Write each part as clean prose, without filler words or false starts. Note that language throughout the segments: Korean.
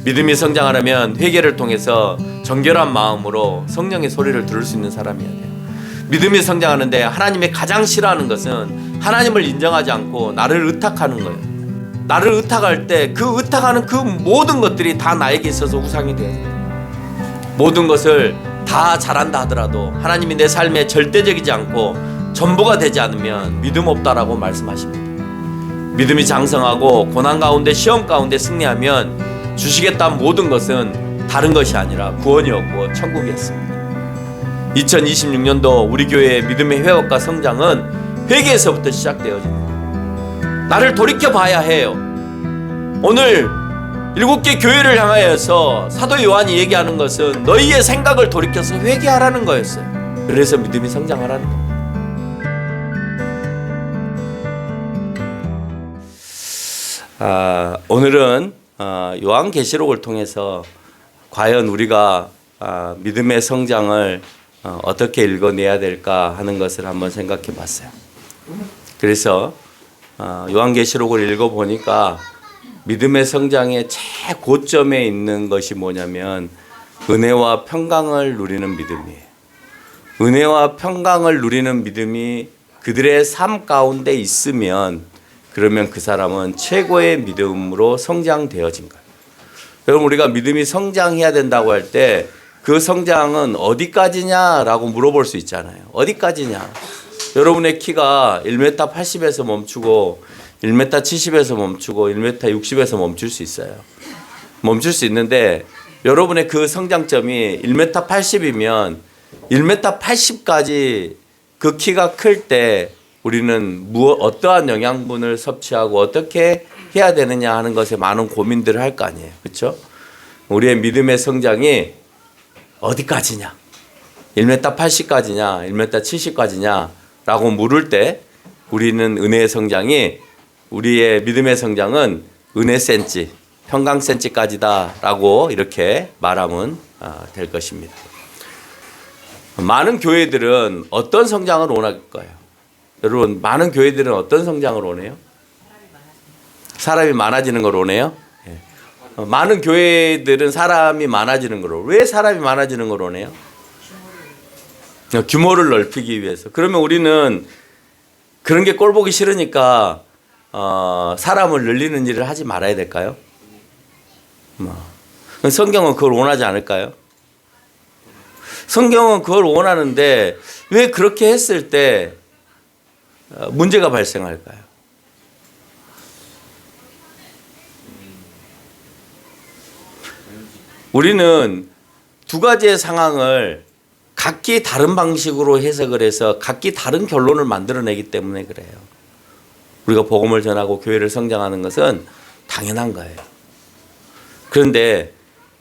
믿음이 성장하려면 회개를 통해서 정결한 마음으로 성령의 소리를 들을 수 있는 사람이어야 돼요. 믿음이 성장하는데 하나님이 가장 싫어하는 것은 하나님을 인정하지 않고 나를 의탁하는 거예요. 나를 의탁할 때 그 의탁하는 그 모든 것들이 다 나에게 있어서 우상이 돼요. 모든 것을 다 잘한다 하더라도 하나님이 내 삶에 절대적이지 않고 전부가 되지 않으면 믿음 없다라고 말씀하십니다. 믿음이 장성하고 고난 가운데 시험 가운데 승리하면 주시겠다는 모든 것은 다른 것이 아니라 구원이었고 천국이었습니다. 2026년도 우리 교회의 믿음의 회복과 성장은 회개에서부터 시작되어집니다. 나를 돌이켜 봐야 해요. 오늘 7개 교회를 향하여서 사도 요한이 얘기하는 것은 너희의 생각을 돌이켜서 회개하라는 거였어요. 그래서 믿음이 성장하라는 거예요. 오늘은 요한계시록을 통해서 과연 우리가 믿음의 성장을 어떻게 읽어내야 될까 하는 것을 한번 생각해 봤어요. 그래서 요한계시록을 읽어보니까 믿음의 성장의 최고점에 있는 것이 뭐냐면 은혜와 평강을 누리는 믿음이에요. 은혜와 평강을 누리는 믿음이 그들의 삶 가운데 있으면 그러면 그 사람은 최고의 믿음으로 성장되어진 거예요. 여러분, 우리가 믿음이 성장해야 된다고 할 때 그 성장은 어디까지냐라고 물어볼 수 있잖아요. 어디까지냐? 여러분의 키가 1m 80에서 멈추고 1m 70에서 멈추고 1m 60에서 멈출 수 있어요. 멈출 수 있는데 여러분의 그 성장점이 1m 80이면 1m 80까지 그 키가 클 때 우리는 어떠한 영양분을 섭취하고 어떻게 해야 되느냐 하는 것에 많은 고민들을 할 거 아니에요. 그렇죠? 우리의 믿음의 성장이 어디까지냐? 1m 80까지냐? 1m 70까지냐? 라고 물을 때 우리는 은혜의 성장이 우리의 믿음의 성장은 은혜 센치, 평강 센치까지다 라고 이렇게 말하면 될 것입니다. 많은 교회들은 어떤 성장을 원할까요? 여러분, 많은 교회들은 어떤 성장을 원해요? 사람이 많아지는 걸 원해요? 네. 많은 교회들은 사람이 많아지는 걸 원해요. 왜 사람이 많아지는 걸 원해요? 규모를 넓히기 위해서. 그러면 우리는 그런 게 꼴보기 싫으니까 사람을 늘리는 일을 하지 말아야 될까요? 성경은 그걸 원하지 않을까요? 성경은 그걸 원하는데 왜 그렇게 했을 때 문제가 발생할까요? 우리는 두 가지의 상황을 각기 다른 방식으로 해석을 해서 각기 다른 결론을 만들어내기 때문에 그래요. 우리가 복음을 전하고 교회를 성장하는 것은 당연한 거예요. 그런데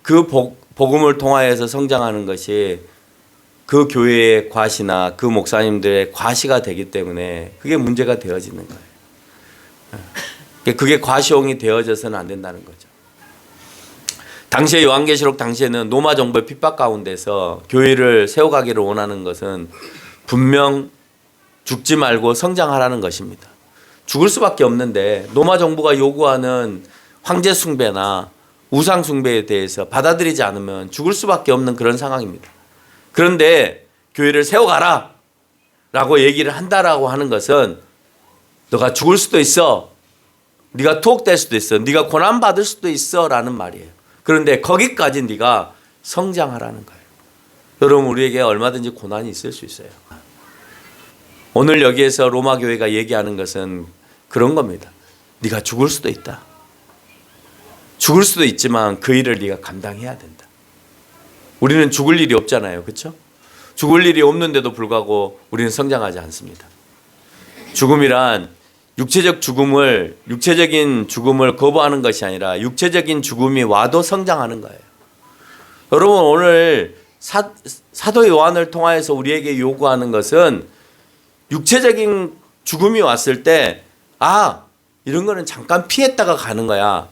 그 복음을 통하여서 성장하는 것이 그 교회의 과시나 그 목사님들의 과시가 되기 때문에 그게 문제가 되어지는 거예요. 그게 과시용이 되어져서는 안 된다는 거죠. 당시에 요한계시록 당시에는 로마 정부의 핍박 가운데서 교회를 세워가기를 원하는 것은 분명 죽지 말고 성장하라는 것입니다. 죽을 수밖에 없는데 로마 정부가 요구하는 황제 숭배나 우상 숭배에 대해서 받아들이지 않으면 죽을 수밖에 없는 그런 상황입니다. 그런데 교회를 세워가라 라고 얘기를 한다라고 하는 것은 너가 죽을 수도 있어, 네가 투옥될 수도 있어, 네가 고난받을 수도 있어 라는 말이에요. 그런데 거기까지 네가 성장하라는 거예요. 여러분, 우리에게 얼마든지 고난이 있을 수 있어요. 오늘 여기에서 로마 교회가 얘기하는 것은 그런 겁니다. 네가 죽을 수도 있다. 죽을 수도 있지만 그 일을 네가 감당해야 된다. 우리는 죽을 일이 없잖아요. 그렇죠? 죽을 일이 없는데도 불구하고 우리는 성장하지 않습니다. 죽음이란 육체적인 죽음을 거부하는 것이 아니라 육체적인 죽음이 와도 성장하는 거예요. 여러분, 오늘 사도 요한을 통하여서 우리에게 요구하는 것은 육체적인 죽음이 왔을 때 이런 거는 잠깐 피했다가 가는 거야.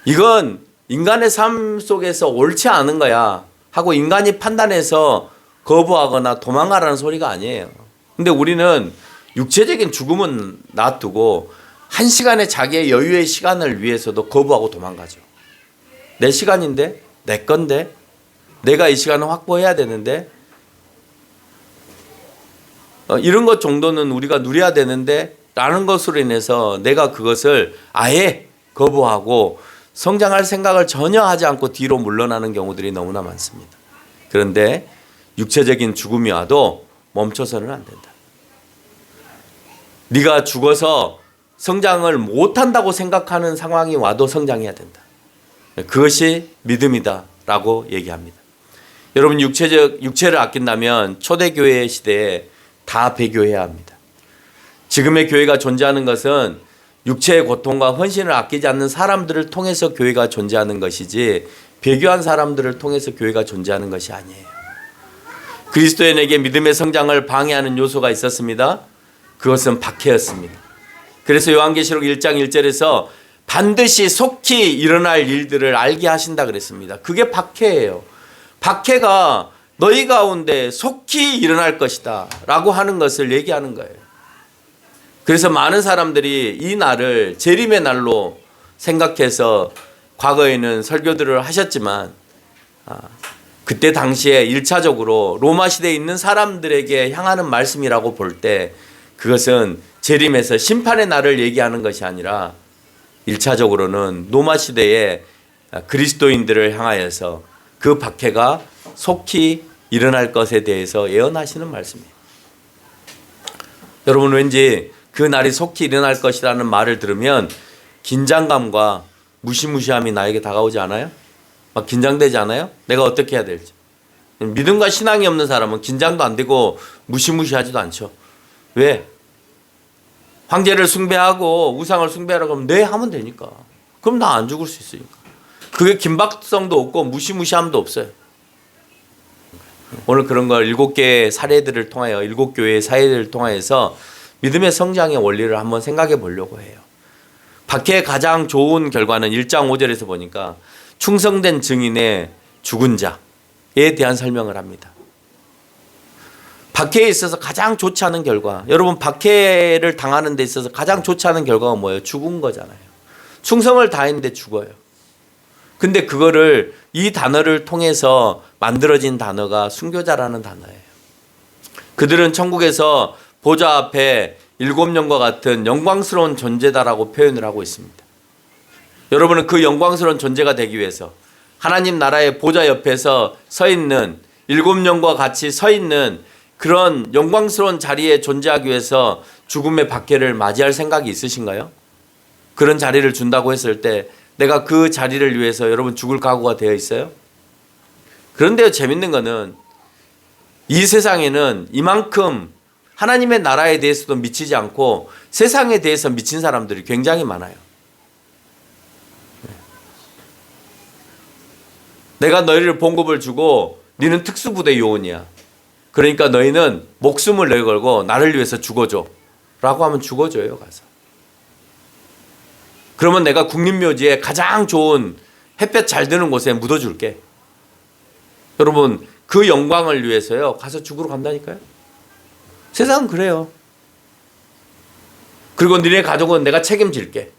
이건 인간의 삶 속에서 옳지 않은 거야 하고 인간이 판단해서 거부하거나 도망가라는 소리가 아니에요. 근데 우리는 육체적인 죽음은 놔두고 한 시간의 자기의 여유의 시간을 위해서도 거부하고 도망가죠. 내 시간인데, 내 건데, 내가 이 시간을 확보해야 되는데, 이런 것 정도는 우리가 누려야 되는데 라는 것으로 인해서 내가 그것을 아예 거부하고 성장할 생각을 전혀 하지 않고 뒤로 물러나는 경우들이 너무나 많습니다. 그런데 육체적인 죽음이 와도 멈춰서는 안 된다. 네가 죽어서 성장을 못한다고 생각하는 상황이 와도 성장해야 된다. 그것이 믿음이다 라고 얘기합니다. 여러분, 육체를 아낀다면 초대교회 시대에 다 배교해야 합니다. 지금의 교회가 존재하는 것은 육체의 고통과 헌신을 아끼지 않는 사람들을 통해서 교회가 존재하는 것이지 배교한 사람들을 통해서 교회가 존재하는 것이 아니에요. 그리스도인에게 믿음의 성장을 방해하는 요소가 있었습니다. 그것은 박해였습니다. 그래서 요한계시록 1장 1절에서 반드시 속히 일어날 일들을 알게 하신다 그랬습니다. 그게 박해예요. 박해가 너희 가운데 속히 일어날 것이다 라고 하는 것을 얘기하는 거예요. 그래서 많은 사람들이 이 날을 재림의 날로 생각해서 과거에는 설교들을 하셨지만 그때 당시에 1차적으로 로마 시대에 있는 사람들에게 향하는 말씀이라고 볼 때 그것은 재림에서 심판의 날을 얘기하는 것이 아니라 1차적으로는 로마 시대의 그리스도인들을 향하여서 그 박해가 속히 일어날 것에 대해서 예언하시는 말씀이에요. 여러분, 왠지 그 날이 속히 일어날 것이라는 말을 들으면 긴장감과 무시무시함이 나에게 다가오지 않아요? 막 긴장되지 않아요? 내가 어떻게 해야 될지. 믿음과 신앙이 없는 사람은 긴장도 안 되고 무시무시하지도 않죠. 왜? 황제를 숭배하고 우상을 숭배하라고 하면 네 하면 되니까. 그럼 나 안 죽을 수 있으니까. 그게 긴박성도 없고 무시무시함도 없어요. 오늘 그런 걸 7개의 사례들을 통하여 7교회의 사례들을 통하여서 믿음의 성장의 원리를 한번 생각해 보려고 해요. 박해의 가장 좋은 결과는 1장 5절에서 보니까 충성된 증인의 죽은 자에 대한 설명을 합니다. 박해에 있어서 가장 좋지 않은 결과, 여러분 박해를 당하는 데 있어서 가장 좋지 않은 결과가 뭐예요? 죽은 거잖아요. 충성을 다했는데 죽어요. 근데 그거를 이 단어를 통해서 만들어진 단어가 순교자라는 단어예요. 그들은 천국에서 보좌 앞에 7영과 같은 영광스러운 존재다라고 표현을 하고 있습니다. 여러분은 그 영광스러운 존재가 되기 위해서 하나님 나라의 보좌 옆에서 서 있는 7영과 같이 서 있는 그런 영광스러운 자리에 존재하기 위해서 죽음의 박해를 맞이할 생각이 있으신가요? 그런 자리를 준다고 했을 때 내가 그 자리를 위해서 여러분 죽을 각오가 되어 있어요? 그런데 재밌는 거는 이 세상에는 이만큼 하나님의 나라에 대해서도 미치지 않고 세상에 대해서 미친 사람들이 굉장히 많아요. 내가 너희를 봉급을 주고 너희는 특수부대 요원이야. 그러니까 너희는 목숨을 내걸고 나를 위해서 죽어줘 라고 하면 죽어줘요. 가서. 그러면 내가 국립묘지에 가장 좋은 햇볕 잘 드는 곳에 묻어줄게. 여러분, 그 영광을 위해서요 가서 죽으러 간다니까요. 세상은 그래요. 그리고 너네 가족은 내가 책임질게.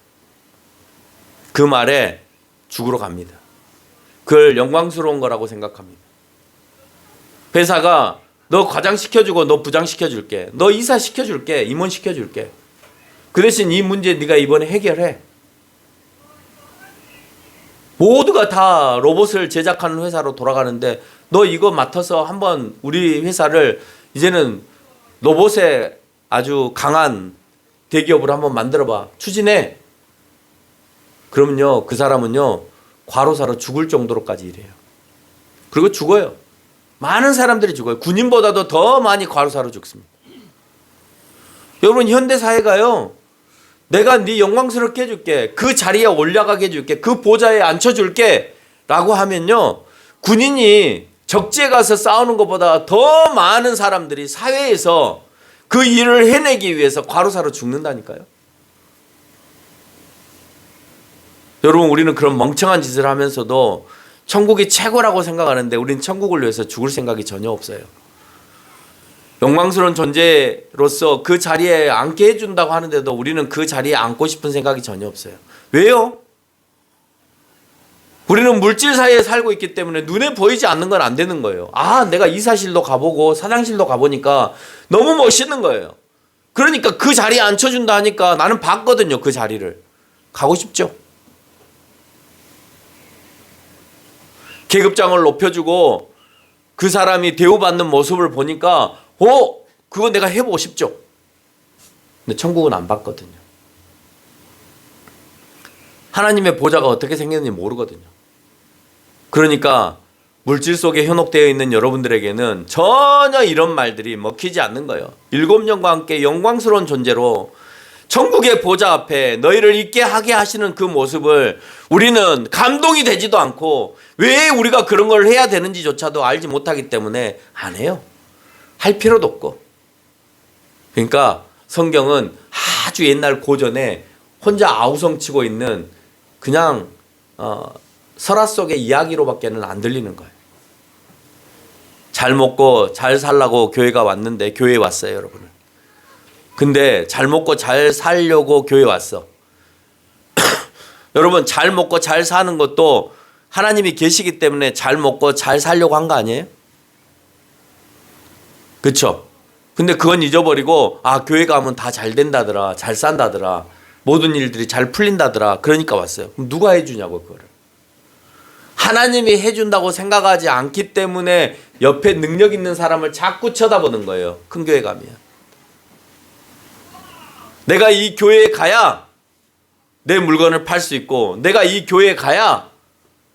그 말에 죽으러 갑니다. 그걸 영광스러운 거라고 생각합니다. 회사가 너 과장 시켜주고 너 부장 시켜줄게. 너 이사 시켜줄게. 임원 시켜줄게. 그 대신 이 문제 네가 이번에 해결해. 모두가 다 로봇을 제작하는 회사로 돌아가는데 너 이거 맡아서 한번 우리 회사를 이제는 로봇에 아주 강한 대기업으로 한번 만들어봐. 추진해. 그러면요 그 사람은요 과로사로 죽을 정도로까지 일해요. 그리고 죽어요. 많은 사람들이 죽어요. 군인보다도 더 많이 과로사로 죽습니다. 여러분, 현대사회가요 내가 네 영광스럽게 해줄게. 그 자리에 올라가게 해줄게. 그 보좌에 앉혀줄게 라고 하면요 군인이 적지에 가서 싸우는 것보다 더 많은 사람들이 사회에서 그 일을 해내기 위해서 과로사로 죽는다니까요. 여러분, 우리는 그런 멍청한 짓을 하면서도 천국이 최고라고 생각하는데 우리는 천국을 위해서 죽을 생각이 전혀 없어요. 영광스러운 존재로서 그 자리에 앉게 해준다고 하는데도 우리는 그 자리에 앉고 싶은 생각이 전혀 없어요. 왜요? 우리는 물질 사이에 살고 있기 때문에 눈에 보이지 않는 건 안 되는 거예요. 아, 내가 이사실도 가보고 사장실도 가보니까 너무 멋있는 거예요. 그러니까 그 자리에 앉혀준다 하니까 나는 봤거든요. 그 자리를. 가고 싶죠. 계급장을 높여주고 그 사람이 대우받는 모습을 보니까 그거 내가 해보고 싶죠. 근데 천국은 안 받거든요. 하나님의 보좌가 어떻게 생겼는지 모르거든요. 그러니까 물질 속에 현혹되어 있는 여러분들에게는 전혀 이런 말들이 먹히지 않는 거예요. 7년과 함께 영광스러운 존재로 천국의 보좌 앞에 너희를 있게 하게 하시는 그 모습을 우리는 감동이 되지도 않고 왜 우리가 그런 걸 해야 되는지조차도 알지 못하기 때문에 안 해요. 할 필요도 없고. 그러니까 성경은 아주 옛날 고전에 혼자 아우성치고 있는 그냥 설화 속의 이야기로밖에는 안 들리는 거예요. 잘 먹고 잘 살라고 교회가 왔는데 교회에 왔어요, 여러분은. 근데 잘 먹고 잘 살려고 교회 왔어. 여러분, 잘 먹고 잘 사는 것도 하나님이 계시기 때문에 잘 먹고 잘 살려고 한 거 아니에요? 그렇죠? 근데 그건 잊어버리고 교회 가면 다 잘 된다더라, 잘 산다더라, 모든 일들이 잘 풀린다더라, 그러니까 왔어요. 그럼 누가 해주냐고. 그거를 하나님이 해준다고 생각하지 않기 때문에 옆에 능력 있는 사람을 자꾸 쳐다보는 거예요. 큰 교회 가면. 내가 이 교회에 가야 내 물건을 팔 수 있고, 내가 이 교회에 가야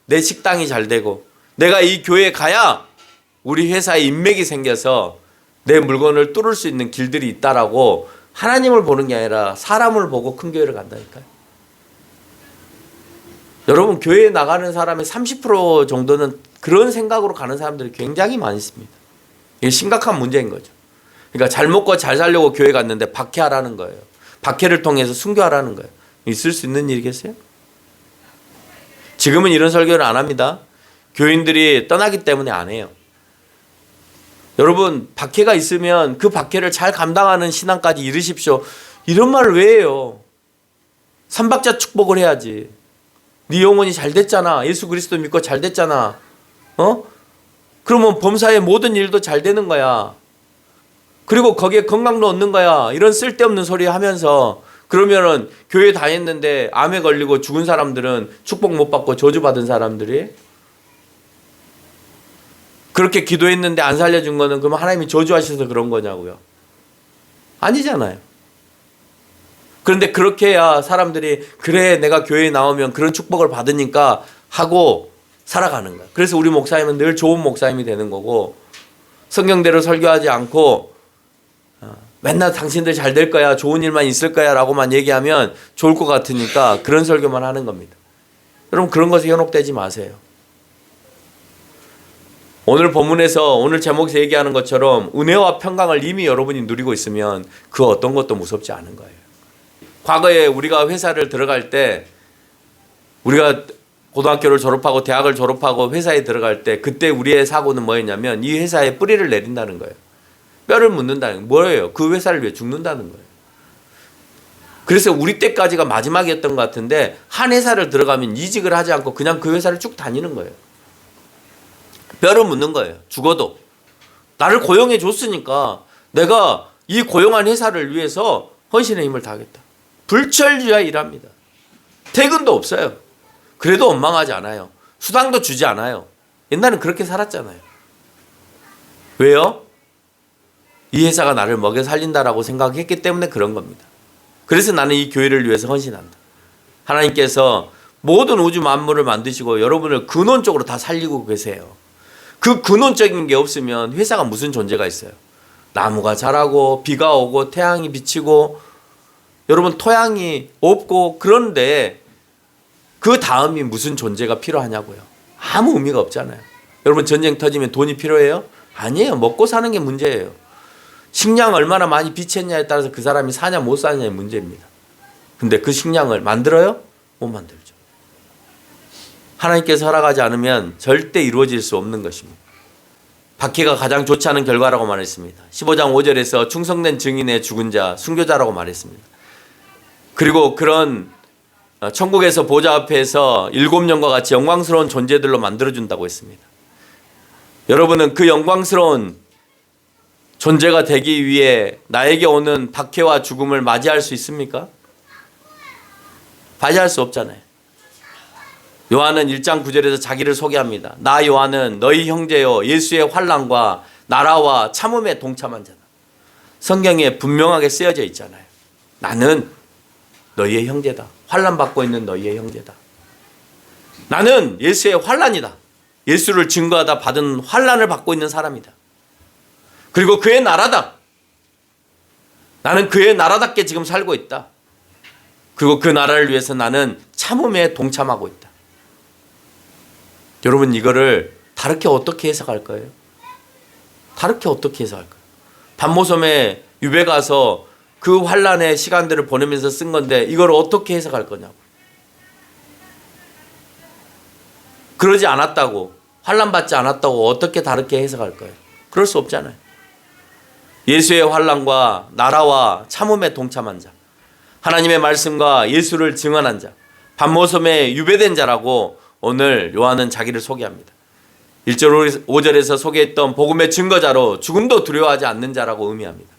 내 식당이 잘 되고, 내가 이 교회에 가야 우리 회사에 인맥이 생겨서 내 물건을 뚫을 수 있는 길들이 있다라고 하나님을 보는 게 아니라 사람을 보고 큰 교회를 간다니까요. 여러분, 교회에 나가는 사람의 30% 정도는 그런 생각으로 가는 사람들이 굉장히 많이 있습니다. 이게 심각한 문제인 거죠. 그러니까 잘 먹고 잘 살려고 교회 갔는데 박해하라는 거예요. 박해를 통해서 순교하라는 거예요. 있을 수 있는 일이겠어요? 지금은 이런 설교를 안 합니다. 교인들이 떠나기 때문에 안 해요. 여러분, 박해가 있으면 그 박해를 잘 감당하는 신앙까지 이루십시오. 이런 말을 왜 해요? 삼박자 축복을 해야지. 네 영혼이 잘 됐잖아. 예수 그리스도 믿고 잘 됐잖아. 그러면 범사의 모든 일도 잘 되는 거야. 그리고 거기에 건강도 얻는 거야. 이런 쓸데없는 소리 하면서 그러면은 교회 다녔는데 암에 걸리고 죽은 사람들은 축복 못 받고 저주받은 사람들이, 그렇게 기도했는데 안 살려준 거는 그러면 하나님이 저주하셔서 그런 거냐고요. 아니잖아요. 그런데 그렇게 해야 사람들이 그래 내가 교회에 나오면 그런 축복을 받으니까 하고 살아가는 거야. 그래서 우리 목사님은 늘 좋은 목사님이 되는 거고, 성경대로 설교하지 않고 맨날 당신들 잘 될 거야, 좋은 일만 있을 거야 라고만 얘기하면 좋을 것 같으니까 그런 설교만 하는 겁니다. 여러분, 그런 것에 현혹되지 마세요. 오늘 본문에서 오늘 제목에서 얘기하는 것처럼 은혜와 평강을 이미 여러분이 누리고 있으면 그 어떤 것도 무섭지 않은 거예요. 과거에 우리가 회사를 들어갈 때, 우리가 고등학교를 졸업하고 대학을 졸업하고 회사에 들어갈 때 그때 우리의 사고는 뭐였냐면 이 회사에 뿌리를 내린다는 거예요. 뼈를 묻는다는 거예요. 뭐예요? 그 회사를 위해 죽는다는 거예요. 그래서 우리 때까지가 마지막이었던 것 같은데 한 회사를 들어가면 이직을 하지 않고 그냥 그 회사를 쭉 다니는 거예요. 뼈를 묻는 거예요. 죽어도. 나를 고용해 줬으니까 내가 이 고용한 회사를 위해서 헌신의 힘을 다하겠다. 불철주야 일합니다. 퇴근도 없어요. 그래도 원망하지 않아요. 수당도 주지 않아요. 옛날엔 그렇게 살았잖아요. 왜요? 이 회사가 나를 먹여 살린다라고 생각했기 때문에 그런 겁니다. 그래서 나는 이 교회를 위해서 헌신한다. 하나님께서 모든 우주 만물을 만드시고 여러분을 근원적으로 다 살리고 계세요. 그 근원적인 게 없으면 회사가 무슨 존재가 있어요? 나무가 자라고 비가 오고 태양이 비치고 여러분 토양이 없고, 그런데 그 다음이 무슨 존재가 필요하냐고요. 아무 의미가 없잖아요. 여러분, 전쟁 터지면 돈이 필요해요? 아니에요. 먹고 사는 게 문제예요. 식량 얼마나 많이 비쳤냐에 따라서 그 사람이 사냐 못 사냐의 문제입니다. 근데 그 식량을 만들어요? 못 만들죠. 하나님께서 허락하지 않으면 절대 이루어질 수 없는 것입니다. 박해가 가장 좋지 않은 결과라고 말했습니다. 15장 5절에서 충성된 증인의 죽은 자, 순교자라고 말했습니다. 그리고 그런 천국에서 보좌 앞에서 7년과 같이 영광스러운 존재들로 만들어준다고 했습니다. 여러분은 그 영광스러운 존재가 되기 위해 나에게 오는 박해와 죽음을 맞이할 수 있습니까? 맞이할 수 없잖아요. 요한은 1장 9절에서 자기를 소개합니다. 나 요한은 너희 형제요 예수의 환난과 나라와 참음에 동참한 자다. 성경에 분명하게 쓰여져 있잖아요. 나는 너희의 형제다. 환난 받고 있는 너희의 형제다. 나는 예수의 환난이다. 예수를 증거하다 받은 환난을 받고 있는 사람이다. 그리고 그의 나라다. 나는 그의 나라답게 지금 살고 있다. 그리고 그 나라를 위해서 나는 참음에 동참하고 있다. 여러분 이거를 다르게 어떻게 해석할 거예요? 다르게 어떻게 해석할까요? 반모섬에 유배 가서 그 환난의 시간들을 보내면서 쓴 건데 이걸 어떻게 해석할 거냐고. 그러지 않았다고, 환난 받지 않았다고 어떻게 다르게 해석할 거예요? 그럴 수 없잖아요. 예수의 환난과 나라와 참음에 동참한 자, 하나님의 말씀과 예수를 증언한 자, 반모섬에 유배된 자라고 오늘 요한은 자기를 소개합니다. 1절 5절에서 소개했던 복음의 증거자로 죽음도 두려워하지 않는 자라고 의미합니다.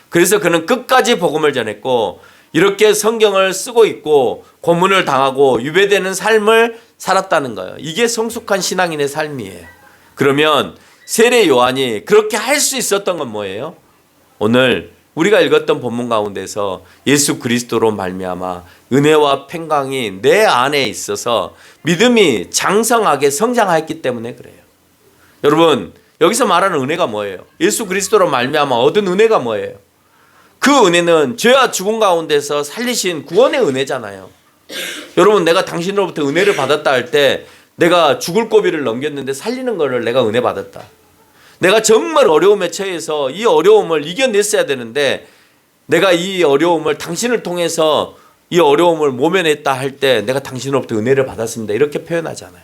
그래서 그는 끝까지 복음을 전했고 이렇게 성경을 쓰고 있고 고문을 당하고 유배되는 삶을 살았다는 거예요. 이게 성숙한 신앙인의 삶이에요. 그러면 세례 요한이 그렇게 할 수 있었던 건 뭐예요? 오늘 우리가 읽었던 본문 가운데서 예수 그리스도로 말미암아 은혜와 평강이 내 안에 있어서 믿음이 장성하게 성장하였기 때문에 그래요. 여러분 여기서 말하는 은혜가 뭐예요? 예수 그리스도로 말미암아 얻은 은혜가 뭐예요? 그 은혜는 죄와 죽음 가운데서 살리신 구원의 은혜잖아요. 여러분 내가 당신으로부터 은혜를 받았다 할 때 내가 죽을 고비를 넘겼는데 살리는 거를 내가 은혜 받았다. 내가 정말 어려움에 처해서 이 어려움을 이겨냈어야 되는데 내가 이 어려움을 당신을 통해서 이 어려움을 모면했다 할 때 내가 당신으로부터 은혜를 받았습니다. 이렇게 표현하잖아요.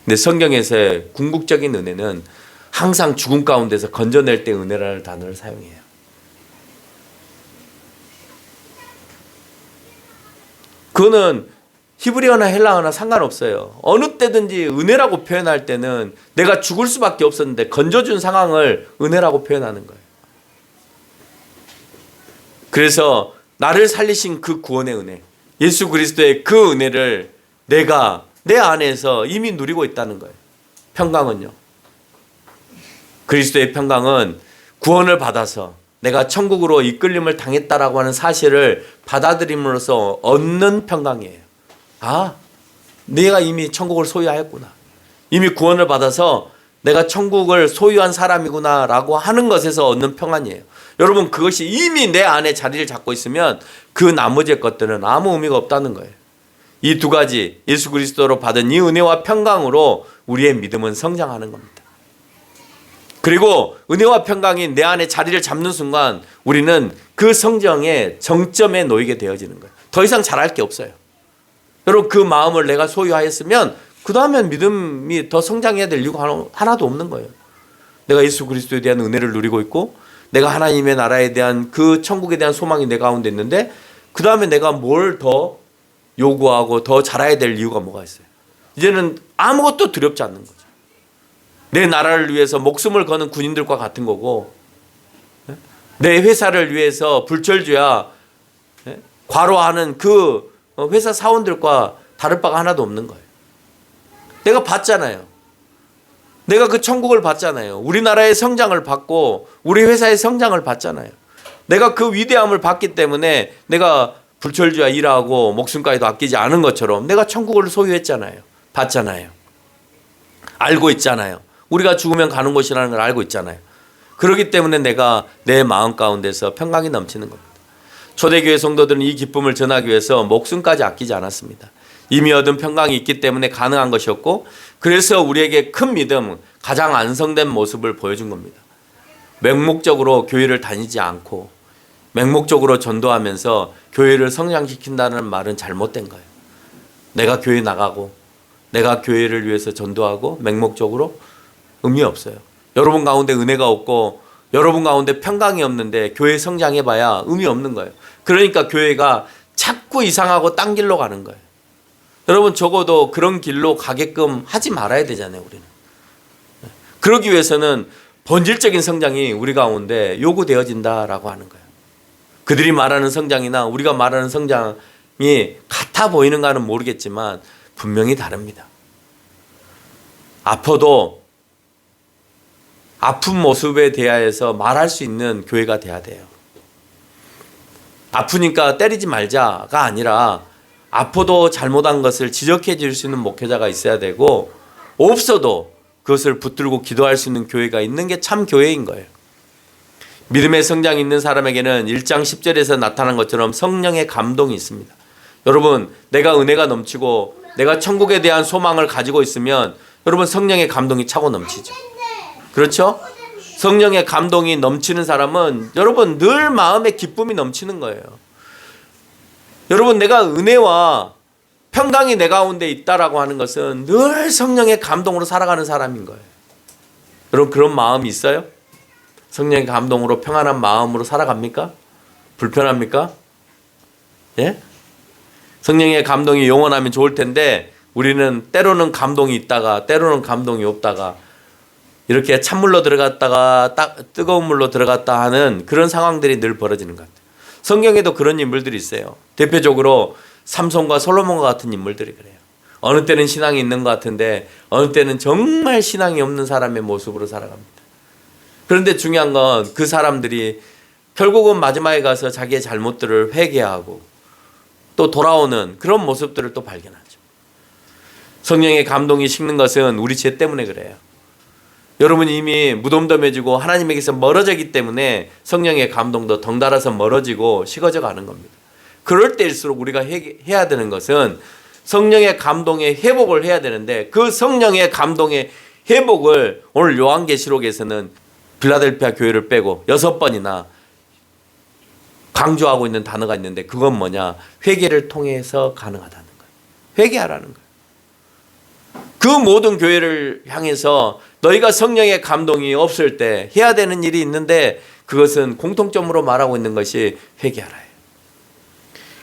근데 성경에서의 궁극적인 은혜는 항상 죽음 가운데서 건져낼 때 은혜라는 단어를 사용해요. 그거는 히브리어나 헬라어나 상관없어요. 어느 때든지 은혜라고 표현할 때는 내가 죽을 수밖에 없었는데 건져준 상황을 은혜라고 표현하는 거예요. 그래서 나를 살리신 그 구원의 은혜, 예수 그리스도의 그 은혜를 내가 내 안에서 이미 누리고 있다는 거예요. 평강은요. 그리스도의 평강은 구원을 받아서 내가 천국으로 이끌림을 당했다라고 하는 사실을 받아들임으로써 얻는 평강이에요. 아, 내가 이미 천국을 소유하였구나. 이미 구원을 받아서 내가 천국을 소유한 사람이구나 라고 하는 것에서 얻는 평안이에요. 여러분 그것이 이미 내 안에 자리를 잡고 있으면 그 나머지 것들은 아무 의미가 없다는 거예요. 이 두 가지 예수 그리스도로 받은 이 은혜와 평강으로 우리의 믿음은 성장하는 겁니다. 그리고 은혜와 평강이 내 안에 자리를 잡는 순간 우리는 그 성장의 정점에 놓이게 되어지는 거예요. 더 이상 잘할 게 없어요. 여러분 그 마음을 내가 소유하였으면 그 다음엔 믿음이 더 성장해야 될 이유가 하나도 없는 거예요. 내가 예수 그리스도에 대한 은혜를 누리고 있고 내가 하나님의 나라에 대한 그 천국에 대한 소망이 내 가운데 있는데 그 다음에 내가 뭘 더 요구하고 더 잘해야 될 이유가 뭐가 있어요? 이제는 아무것도 두렵지 않는 거죠. 내 나라를 위해서 목숨을 거는 군인들과 같은 거고 내 회사를 위해서 불철주야 과로하는 그 회사 사원들과 다를 바가 하나도 없는 거예요. 내가 봤잖아요. 내가 그 천국을 봤잖아요. 우리나라의 성장을 봤고 우리 회사의 성장을 봤잖아요. 내가 그 위대함을 봤기 때문에 내가 불철주야 일하고 목숨까지도 아끼지 않은 것처럼 내가 천국을 소유했잖아요. 봤잖아요. 알고 있잖아요. 우리가 죽으면 가는 곳이라는 걸 알고 있잖아요. 그렇기 때문에 내가 내 마음 가운데서 평강이 넘치는 겁니다. 초대교회 성도들은 이 기쁨을 전하기 위해서 목숨까지 아끼지 않았습니다. 이미 얻은 평강이 있기 때문에 가능한 것이었고 그래서 우리에게 큰 믿음, 가장 안성된 모습을 보여준 겁니다. 맹목적으로 교회를 다니지 않고 맹목적으로 전도하면서 교회를 성장시킨다는 말은 잘못된 거예요. 내가 교회 나가고 내가 교회를 위해서 전도하고 맹목적으로 의미 없어요. 여러분 가운데 은혜가 없고 여러분 가운데 평강이 없는데 교회 성장해봐야 의미 없는 거예요. 그러니까 교회가 자꾸 이상하고 딴 길로 가는 거예요. 여러분 적어도 그런 길로 가게끔 하지 말아야 되잖아요. 우리는. 그러기 위해서는 본질적인 성장이 우리 가운데 요구되어진다라고 하는 거예요. 그들이 말하는 성장이나 우리가 말하는 성장이 같아 보이는가는 모르겠지만 분명히 다릅니다. 아파도 아픈 모습에 대하여서 말할 수 있는 교회가 돼야 돼요. 아프니까 때리지 말자가 아니라 아파도 잘못한 것을 지적해 줄 수 있는 목회자가 있어야 되고, 없어도 그것을 붙들고 기도할 수 있는 교회가 있는 게 참 교회인 거예요. 믿음의 성장이 있는 사람에게는 1장 10절에서 나타난 것처럼 성령의 감동이 있습니다. 여러분, 내가 은혜가 넘치고 내가 천국에 대한 소망을 가지고 있으면 여러분 성령의 감동이 차고 넘치죠. 그렇죠? 성령의 감동이 넘치는 사람은 여러분 늘 마음에 기쁨이 넘치는 거예요. 여러분, 내가 은혜와 평강이 내 가운데 있다라고 하는 것은 늘 성령의 감동으로 살아가는 사람인 거예요. 여러분, 그런 마음이 있어요? 성령의 감동으로 평안한 마음으로 살아갑니까? 불편합니까? 예? 성령의 감동이 영원하면 좋을 텐데 우리는 때로는 감동이 있다가 때로는 감동이 없다가 이렇게 찬물로 들어갔다가 뜨거운 물로 들어갔다 하는 그런 상황들이 늘 벌어지는 것 같아요. 성경에도 그런 인물들이 있어요. 대표적으로 삼손과 솔로몬과 같은 인물들이 그래요. 어느 때는 신앙이 있는 것 같은데 어느 때는 정말 신앙이 없는 사람의 모습으로 살아갑니다. 그런데 중요한 건 그 사람들이 결국은 마지막에 가서 자기의 잘못들을 회개하고 또 돌아오는 그런 모습들을 또 발견하죠. 성령의 감동이 식는 것은 우리 죄 때문에 그래요. 여러분이 이미 무덤덤해지고 하나님에게서 멀어지기 때문에 성령의 감동도 덩달아서 멀어지고 식어져 가는 겁니다. 그럴 때일수록 우리가 해야 되는 것은 성령의 감동의 회복을 해야 되는데, 그 성령의 감동의 회복을 오늘 요한계시록에서는 필라델피아 교회를 빼고 6번이나 강조하고 있는 단어가 있는데, 그건 뭐냐? 회개를 통해서 가능하다는 거예요. 회개하라는 거예요. 그 모든 교회를 향해서 너희가 성령의 감동이 없을 때 해야 되는 일이 있는데, 그것은 공통점으로 말하고 있는 것이 회개하라예요.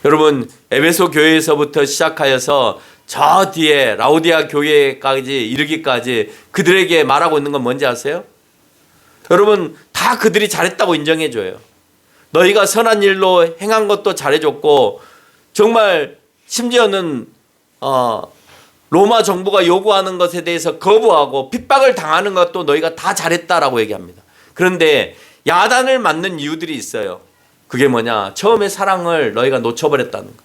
여러분, 에베소 교회에서부터 시작하여서 저 뒤에 라오디아 교회까지 이르기까지 그들에게 말하고 있는 건 뭔지 아세요? 여러분, 다 그들이 잘했다고 인정해줘요. 너희가 선한 일로 행한 것도 잘해줬고, 정말 심지어는 로마 정부가 요구하는 것에 대해서 거부하고 핍박을 당하는 것도 너희가 다 잘했다라고 얘기합니다. 그런데 야단을 맞는 이유들이 있어요. 그게 뭐냐? 처음에 사랑을 너희가 놓쳐버렸다는 것.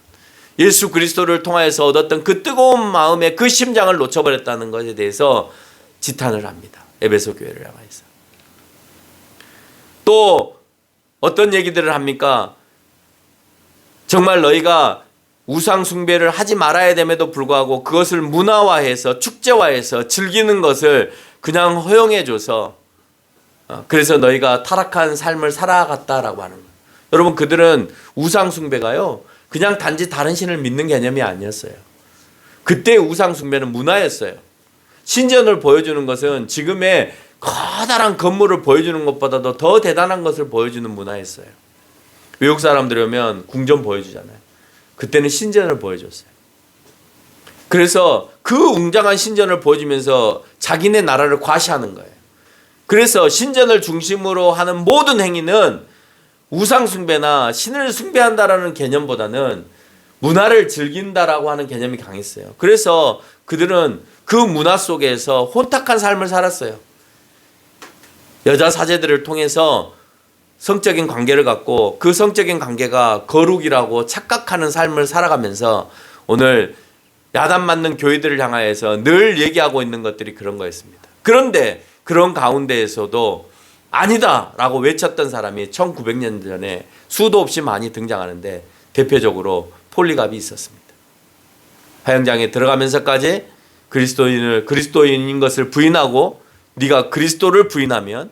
예수 그리스도를 통하여서 얻었던 그 뜨거운 마음의 그 심장을 놓쳐버렸다는 것에 대해서 지탄을 합니다. 에베소 교회를 향해서. 또 어떤 얘기들을 합니까? 정말 너희가 우상 숭배를 하지 말아야 됨에도 불구하고 그것을 문화화해서 축제화해서 즐기는 것을 그냥 허용해줘서 그래서 너희가 타락한 삶을 살아갔다라고 하는 거예요. 여러분, 그들은 우상 숭배가요 그냥 단지 다른 신을 믿는 개념이 아니었어요. 그때 우상 숭배는 문화였어요. 신전을 보여주는 것은 지금의 커다란 건물을 보여주는 것보다도 더 대단한 것을 보여주는 문화였어요. 외국 사람들이 오면 궁전 보여주잖아요. 그때는 신전을 보여줬어요. 그래서 그 웅장한 신전을 보여주면서 자기네 나라를 과시하는 거예요. 그래서 신전을 중심으로 하는 모든 행위는 우상 숭배나 신을 숭배한다라는 개념보다는 문화를 즐긴다라고 하는 개념이 강했어요. 그래서 그들은 그 문화 속에서 혼탁한 삶을 살았어요. 여자 사제들을 통해서 성적인 관계를 갖고 그 성적인 관계가 거룩이라고 착각하는 삶을 살아가면서 오늘 야단 맞는 교회들을 향하여서 늘 얘기하고 있는 것들이 그런 거였습니다. 그런데 그런 가운데에서도 아니다라고 외쳤던 사람이 1900년 전에 수도 없이 많이 등장하는데 대표적으로 폴리갑이 있었습니다. 화영장에 들어가면서까지 그리스도인인 것을 부인하고 네가 그리스도를 부인하면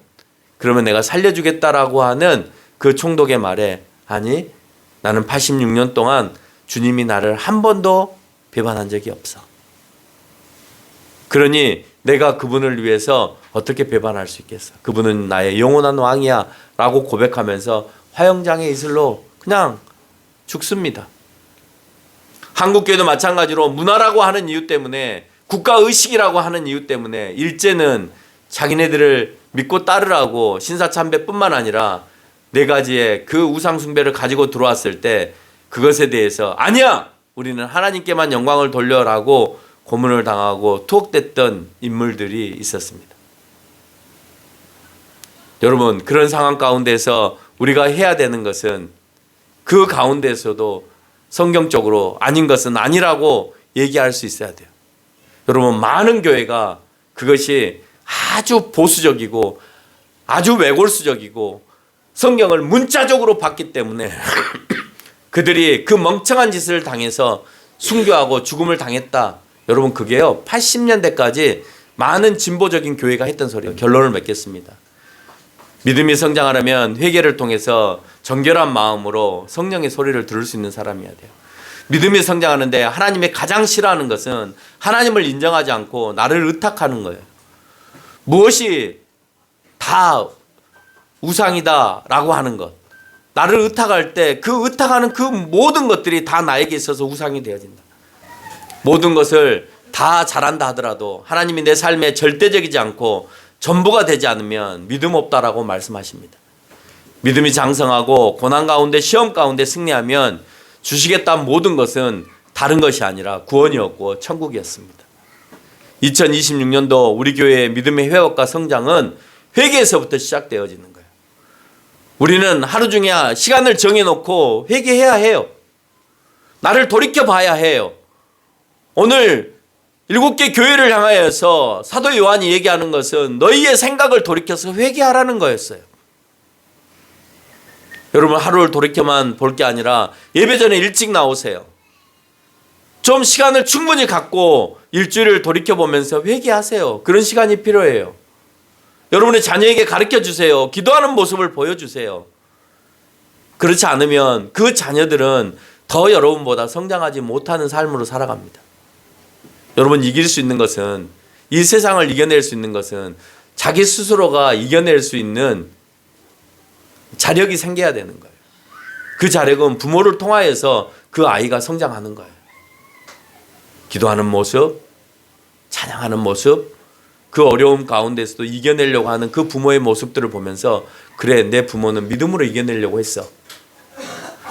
그러면 내가 살려주겠다라고 하는 그 총독의 말에, 아니 나는 86년 동안 주님이 나를 한 번도 배반한 적이 없어. 그러니 내가 그분을 위해서 어떻게 배반할 수 있겠어. 그분은 나의 영원한 왕이야 라고 고백하면서 화영장의 이슬로 그냥 죽습니다. 한국교회도 마찬가지로 문화라고 하는 이유 때문에, 국가의식이라고 하는 이유 때문에 일제는 자기네들을 믿고 따르라고 신사참배뿐만 아니라 네 가지의 그 우상숭배를 가지고 들어왔을 때 그것에 대해서 아니야! 우리는 하나님께만 영광을 돌려라고 고문을 당하고 투옥됐던 인물들이 있었습니다. 여러분, 그런 상황 가운데서 우리가 해야 되는 것은 그 가운데서도 성경적으로 아닌 것은 아니라고 얘기할 수 있어야 돼요. 여러분, 많은 교회가 그것이 아주 보수적이고 아주 외골수적이고 성경을 문자적으로 봤기 때문에 그들이 그 멍청한 짓을 당해서 순교하고 죽음을 당했다. 여러분, 그게요 80년대까지 많은 진보적인 교회가 했던 소리예요. 결론을 맺겠습니다. 믿음이 성장하려면 회개를 통해서 정결한 마음으로 성령의 소리를 들을 수 있는 사람이어야 돼요. 믿음이 성장하는데 하나님이 가장 싫어하는 것은 하나님을 인정하지 않고 나를 의탁하는 거예요. 무엇이 다 우상이다 라고 하는 것, 나를 의탁할 때 그 의탁하는 그 모든 것들이 다 나에게 있어서 우상이 되어진다. 모든 것을 다 잘한다 하더라도 하나님이 내 삶에 절대적이지 않고 전부가 되지 않으면 믿음 없다라고 말씀하십니다. 믿음이 장성하고 고난 가운데 시험 가운데 승리하면 주시겠다는 모든 것은 다른 것이 아니라 구원이었고 천국이었습니다. 2026년도 우리 교회의 믿음의 회복과 성장은 회개에서부터 시작되어지는 거예요. 우리는 하루 중에 시간을 정해놓고 회개해야 해요. 나를 돌이켜봐야 해요. 오늘 7개 교회를 향하여서 사도 요한이 얘기하는 것은 너희의 생각을 돌이켜서 회개하라는 거였어요. 여러분, 하루를 돌이켜만 볼 게 아니라 예배 전에 일찍 나오세요. 좀 시간을 충분히 갖고 일주일을 돌이켜보면서 회개하세요. 그런 시간이 필요해요. 여러분의 자녀에게 가르쳐 주세요. 기도하는 모습을 보여주세요. 그렇지 않으면 그 자녀들은 더 여러분보다 성장하지 못하는 삶으로 살아갑니다. 여러분, 이길 수 있는 것은, 이 세상을 이겨낼 수 있는 것은 자기 스스로가 이겨낼 수 있는 자력이 생겨야 되는 거예요. 그 자력은 부모를 통하여서 그 아이가 성장하는 거예요. 기도하는 모습, 찬양하는 모습, 그 어려움 가운데서도 이겨내려고 하는 그 부모의 모습들을 보면서 그래, 내 부모는 믿음으로 이겨내려고 했어.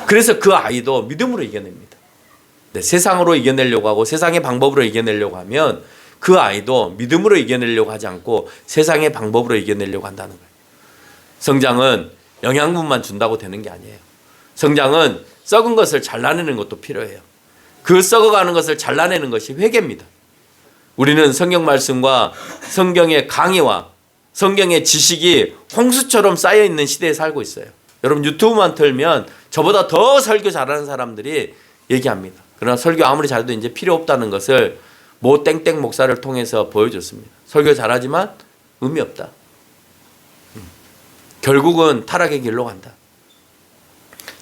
그래서 그 아이도 믿음으로 이겨냅니다. 네, 세상으로 이겨내려고 하고 세상의 방법으로 이겨내려고 하면 그 아이도 믿음으로 이겨내려고 하지 않고 세상의 방법으로 이겨내려고 한다는 거예요. 성장은 영양분만 준다고 되는 게 아니에요. 성장은 썩은 것을 잘라내는 것도 필요해요. 그 썩어가는 것을 잘라내는 것이 회개입니다. 우리는 성경 말씀과 성경의 강의와 성경의 지식이 홍수처럼 쌓여있는 시대에 살고 있어요. 여러분, 유튜브만 틀면 저보다 더 설교 잘하는 사람들이 얘기합니다. 그러나 설교 아무리 잘해도 이제 필요 없다는 것을 모 땡땡 목사를 통해서 보여줬습니다. 설교 잘하지만 의미 없다. 결국은 타락의 길로 간다.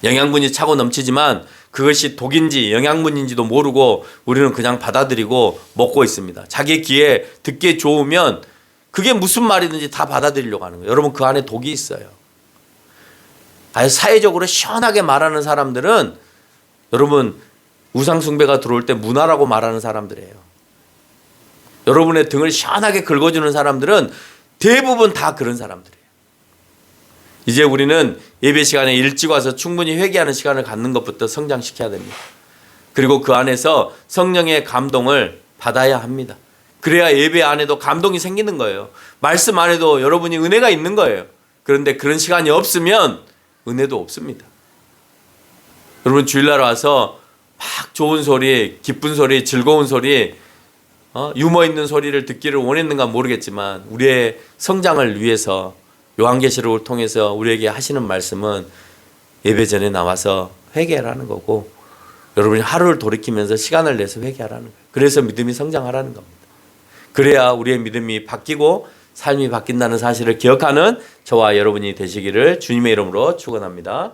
영양분이 차고 넘치지만 그것이 독인지 영양분인지도 모르고 우리는 그냥 받아들이고 먹고 있습니다. 자기 귀에 듣기에 좋으면 그게 무슨 말이든지 다 받아들이려고 하는 거예요. 여러분, 그 안에 독이 있어요. 아주 사회적으로 시원하게 말하는 사람들은 여러분, 우상숭배가 들어올 때 문화라고 말하는 사람들이에요. 여러분의 등을 시원하게 긁어주는 사람들은 대부분 다 그런 사람들이에요. 이제 우리는 예배 시간에 일찍 와서 충분히 회개하는 시간을 갖는 것부터 성장시켜야 됩니다. 그리고 그 안에서 성령의 감동을 받아야 합니다. 그래야 예배 안에도 감동이 생기는 거예요. 말씀 안에도 여러분이 은혜가 있는 거예요. 그런데 그런 시간이 없으면 은혜도 없습니다. 여러분, 주일날 와서 막 좋은 소리, 기쁜 소리, 즐거운 소리, 유머 있는 소리를 듣기를 원했는가 모르겠지만 우리의 성장을 위해서 요한계시록을 통해서 우리에게 하시는 말씀은 예배 전에 나와서 회개하라는 거고, 여러분이 하루를 돌이키면서 시간을 내서 회개하라는 거예요. 그래서 믿음이 성장하라는 겁니다. 그래야 우리의 믿음이 바뀌고 삶이 바뀐다는 사실을 기억하는 저와 여러분이 되시기를 주님의 이름으로 축원합니다.